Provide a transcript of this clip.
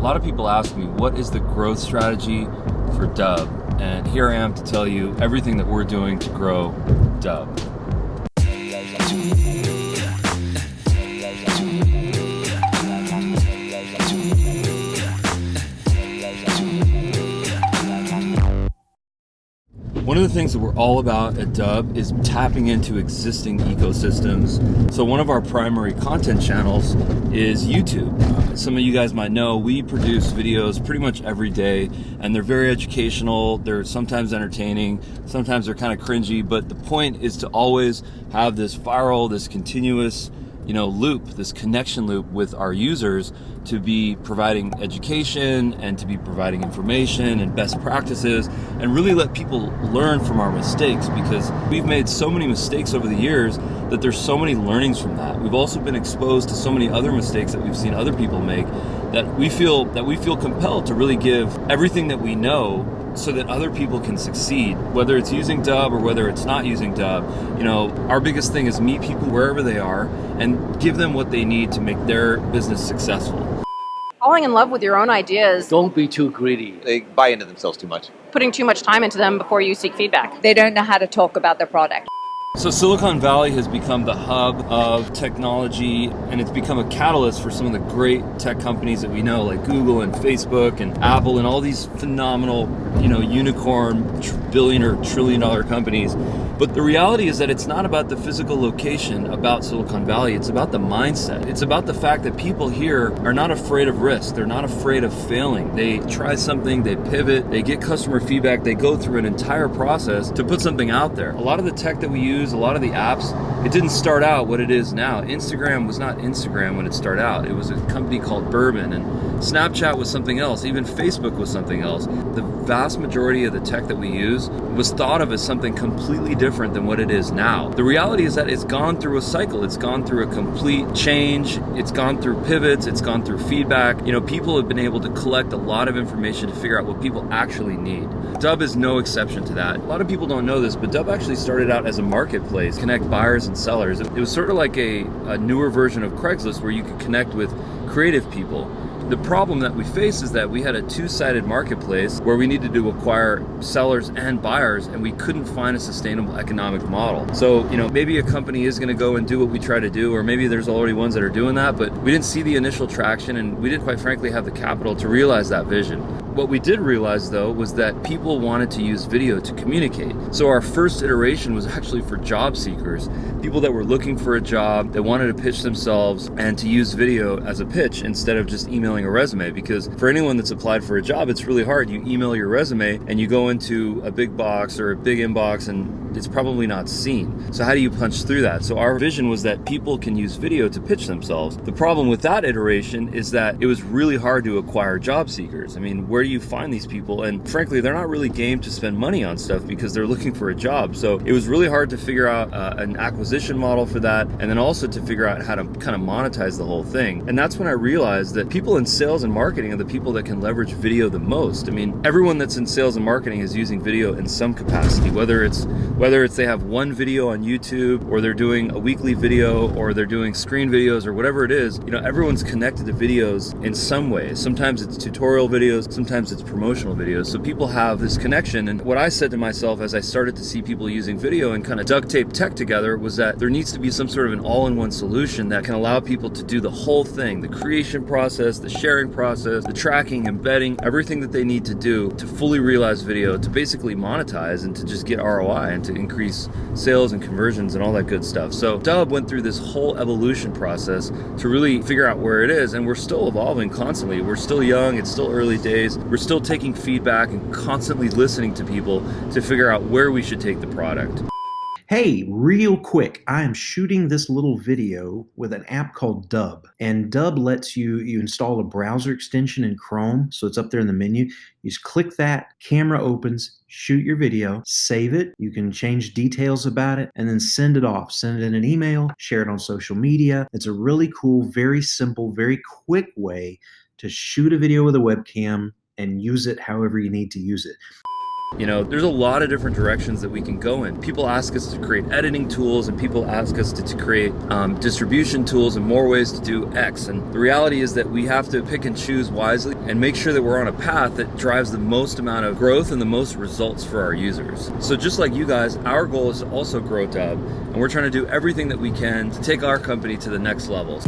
lot of people ask me, what is the growth strategy for Dub? And here I am to tell you everything that we're doing to grow Dub. One of the things that we're all about at Dub is tapping into existing ecosystems. So one of our primary content channels is YouTube. Some of you guys might know we produce videos pretty much every day, and they're very educational. They're sometimes entertaining, sometimes they're kind of cringy, but the point is to always have this viral, this continuous loop, this connection loop with our users, to be providing education and to be providing information and best practices, and really let people learn from our mistakes, because we've made so many mistakes over the years that there's so many learnings from that. We've also been exposed to so many other mistakes that we've seen other people make that we feel compelled to really give everything that we know so that other people can succeed, whether it's using Dub or whether it's not using Dub. Our biggest thing is meet people wherever they are and give them what they need to make their business successful. Falling in love with your own ideas. Don't be too greedy. They buy into themselves too much. Putting too much time into them before you seek feedback. They don't know how to talk about their product. So Silicon Valley has become the hub of technology, and it's become a catalyst for some of the great tech companies that we know, like Google and Facebook and Apple and all these phenomenal, unicorn, billion or trillion dollar companies. But the reality is that it's not about the physical location about Silicon Valley. It's about the mindset. It's about the fact that people here are not afraid of risk. They're not afraid of failing. They try something, they pivot, they get customer feedback, they go through an entire process to put something out there. A lot of the tech that we use, a lot of the apps, it didn't start out what it is now. Instagram was not Instagram when it started out. It was a company called Ruben, and Snapchat was something else. Even Facebook was something else. The vast majority of the tech that we use was thought of as something completely different than what it is now. The reality is that it's gone through a cycle. It's gone through a complete change. It's gone through pivots. It's gone through feedback. People have been able to collect a lot of information to figure out what people actually need. Dub is no exception to that. A lot of people don't know this, but Dub actually started out as a marketplace, connect buyers and sellers. It was sort of like a newer version of Craigslist where you could connect with creative people. The problem that we face is that we had a two-sided marketplace where we needed to acquire sellers and buyers, and we couldn't find a sustainable economic model. So, maybe a company is going to go and do what we try to do, or maybe there's already ones that are doing that, but we didn't see the initial traction, and we didn't, quite frankly, have the capital to realize that vision. What we did realize, though, was that people wanted to use video to communicate. So our first iteration was actually for job seekers, people that were looking for a job, that wanted to pitch themselves, and to use video as a pitch instead of just emailing a resume. Because for anyone that's applied for a job, it's really hard. You email your resume and you go into a big box or a big inbox and it's probably not seen. So how do you punch through that? So our vision was that people can use video to pitch themselves. The problem with that iteration is that it was really hard to acquire job seekers. I mean, where do you find these people? And frankly, they're not really game to spend money on stuff because they're looking for a job. So it was really hard to figure out an acquisition model for that, and then also to figure out how to kind of monetize the whole thing. And that's when I realized that people in sales and marketing are the people that can leverage video the most. I mean, everyone that's in sales and marketing is using video in some capacity, whether it's they have one video on YouTube, or they're doing a weekly video, or they're doing screen videos, or whatever it is. Everyone's connected to videos in some way. Sometimes it's tutorial videos, sometimes it's promotional videos. So people have this connection. And what I said to myself as I started to see people using video and kind of duct tape tech together was that there needs to be some sort of an all-in-one solution that can allow people to do the whole thing, the creation process, the sharing process, the tracking, embedding, everything that they need to do to fully realize video, to basically monetize and to just get ROI and to increase sales and conversions and all that good stuff. So Dub went through this whole evolution process to really figure out where it is, and we're still evolving constantly. We're still young, it's still early days. We're still taking feedback and constantly listening to people to figure out where we should take the product. Hey, real quick, I am shooting this little video with an app called Dub. And Dub lets you install a browser extension in Chrome, so it's up there in the menu. You just click that, camera opens, shoot your video, save it. You can change details about it, and then send it off. Send it in an email, share it on social media. It's a really cool, very simple, very quick way to shoot a video with a webcam and use it however you need to use it. You know, there's a lot of different directions that we can go in. People ask us to create editing tools, and people ask us to create distribution tools and more ways to do X. And the reality is that we have to pick and choose wisely and make sure that we're on a path that drives the most amount of growth and the most results for our users. So just like you guys, our goal is to also grow Dub, and we're trying to do everything that we can to take our company to the next level.